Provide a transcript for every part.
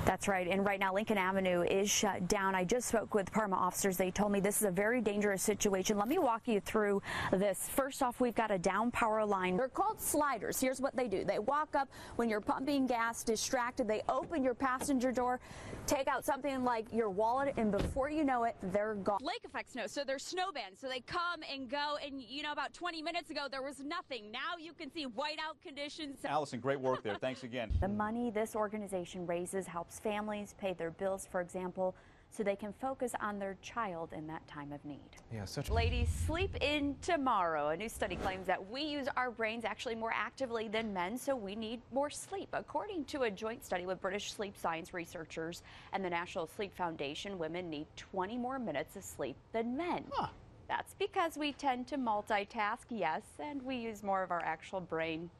That's right. And right now, Lincoln Avenue is shut down. I just spoke with Parma officers. They told me this is a very dangerous situation. Let me walk you through this. First off, we've got a down power line. They're called sliders. Here's what they do. They walk up when you're pumping gas, distracted. They open your passenger door, take out something like your wallet, and before you know it, they're gone. Lake effect snow, so they're snow bands. So they come and go, and you know, about 20 minutes ago, there was nothing. Now you can see whiteout conditions. Alyson, great work there. Thanks again. The money this organization raises helps families pay their bills, for example, so they can focus on their child in that time of need. Yeah, Ladies, sleep in tomorrow. A new study claims that we use our brains actually more actively than men, so we need more sleep. According to a joint study with British sleep science researchers and the National Sleep Foundation, women need 20 more minutes of sleep than men. Huh. That's because we tend to multitask, yes, and we use more of our actual brain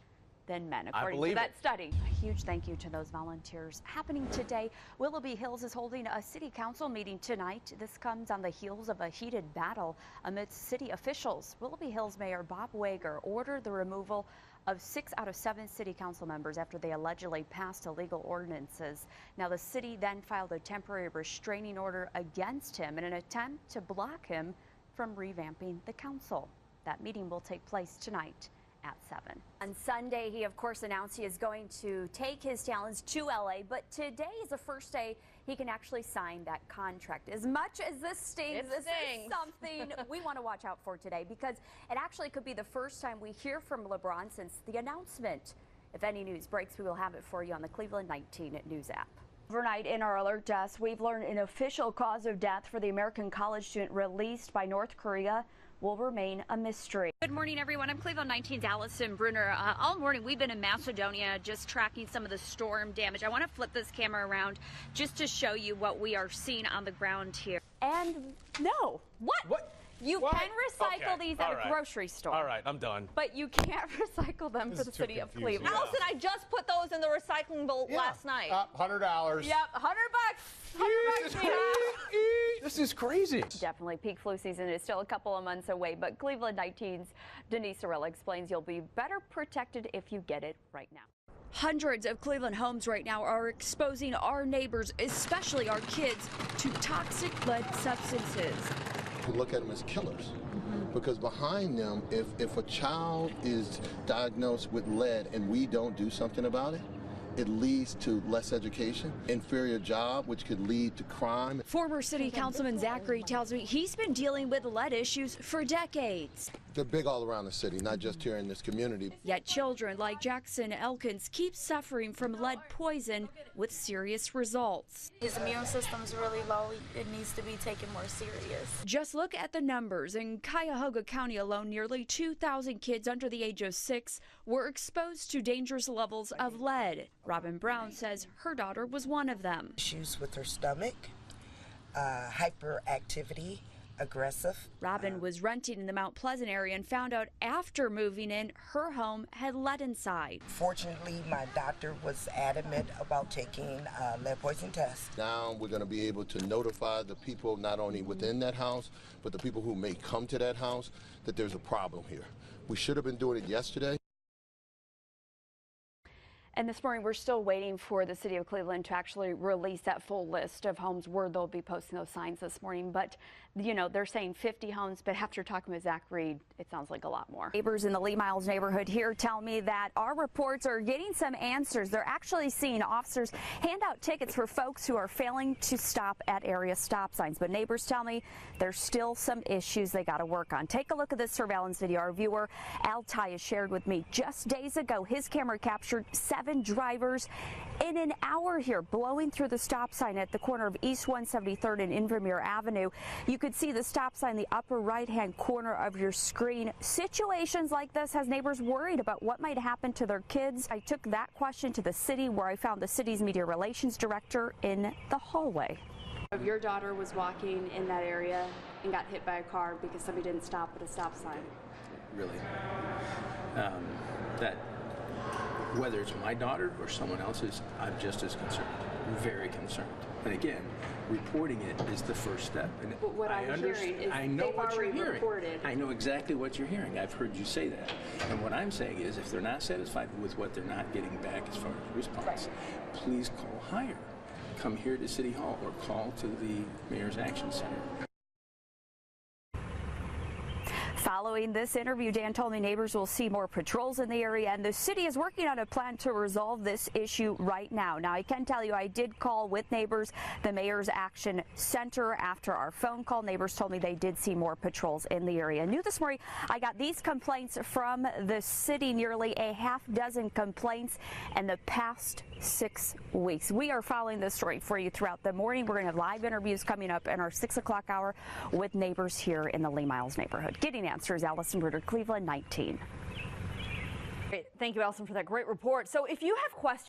than men, according to that study. A huge thank you to those volunteers. Happening today, Willoughby Hills is holding a city council meeting tonight. This comes on the heels of a heated battle amidst city officials. Willoughby Hills Mayor Bob Wager ordered the removal of 6 out of 7 city council members after they allegedly passed illegal ordinances. Now, the city then filed a temporary restraining order against him in an attempt to block him from revamping the council. That meeting will take place tonight at 7. On Sunday, he of course announced he is going to take his talents to LA, but today is the first day he can actually sign that contract. As much as this stings, this is something we want to watch out for today, because it actually could be the first time we hear from LeBron since the announcement. If any news breaks, we will have it for you on the Cleveland 19 News app. Overnight in our alert desk, we've learned an official cause of death for the American college student released by North Korea will remain a mystery. Good morning, everyone. I'm Cleveland 19's Alyson Bruner. All morning we've been in Macedonia just tracking some of the storm damage. I want to flip this camera around just to show you what we are seeing on the ground here. And no, what? You can recycle these at a grocery store. All right, I'm done. But you can't recycle them for the city of Cleveland. Yeah. Alyson, I just put those in the recycling bowl last night. $100. Yep, $100. This is crazy. Definitely. Peak flu season is still a couple of months away, but Cleveland 19's Denise Sorella explains you'll be better protected if you get it right now. Hundreds of Cleveland homes right now are exposing our neighbors, especially our kids, to toxic lead substances. We look at them as killers, because behind them, if a child is diagnosed with lead and we don't do something about it, it leads to less education, inferior job, which could lead to crime. Former City Councilman Zachary tells me he's been dealing with lead issues for decades. They're big all around the city, not just here in this community. Yet children like Jackson Elkins keep suffering from lead poison with serious results. His immune system's really low. It needs to be taken more serious. Just look at the numbers. In Cuyahoga County alone, nearly 2,000 kids under the age of 6 were exposed to dangerous levels of lead. Robin Brown says her daughter was one of them. Issues with her stomach, hyperactivity, aggressive. Robin was renting in the Mount Pleasant area and found out after moving in her home had lead inside. Fortunately, my doctor was adamant about taking a lead poison test. Now we're going to be able to notify the people not only within that house, but the people who may come to that house that there's a problem here. We should have been doing it yesterday. And this morning, we're still waiting for the city of Cleveland to actually release that full list of homes where they'll be posting those signs this morning. But, you know, they're saying 50 homes, but after talking with Zach Reed, it sounds like a lot more. Neighbors in the Lee Miles neighborhood here tell me that our reports are getting some answers. They're actually seeing officers hand out tickets for folks who are failing to stop at area stop signs. But neighbors tell me there's still some issues they got to work on. Take a look at this surveillance video. Our viewer, Al Tyus, shared with me just days ago. His camera captured 7 drivers in an hour here blowing through the stop sign at the corner of East 173rd and Invermere Avenue. You could see the stop sign in the upper right-hand corner of your screen. Situations like this has neighbors worried about what might happen to their kids. I took that question to the city, where I found the city's media relations director in the hallway. If your daughter was walking in that area and got hit by a car because somebody didn't stop at a stop sign. Really, that whether it's my daughter or someone else's, I'm just as concerned, very concerned. And again, reporting it is the first step. And but what I'm hearing is I know what you're hearing. Reported. I know exactly what you're hearing. I've heard you say that. And what I'm saying is, if they're not satisfied with what they're not getting back as far as response, please call higher. come here to City Hall or call to the Mayor's Action Center. Following this interview, Dan told me neighbors will see more patrols in the area, and the city is working on a plan to resolve this issue right now. Now, I can tell you I did call with neighbors, the Mayor's Action Center, after our phone call. Neighbors told me they did see more patrols in the area. New this morning, I got these complaints from the city, nearly a half dozen complaints in the past 6 weeks. We are following this story for you throughout the morning. We're going to have live interviews coming up in our 6 o'clock hour with neighbors here in the Lee Miles neighborhood. Getting answers, Alyson Bruner, Cleveland 19. Great. Thank you, Alyson, for that great report. So if you have questions,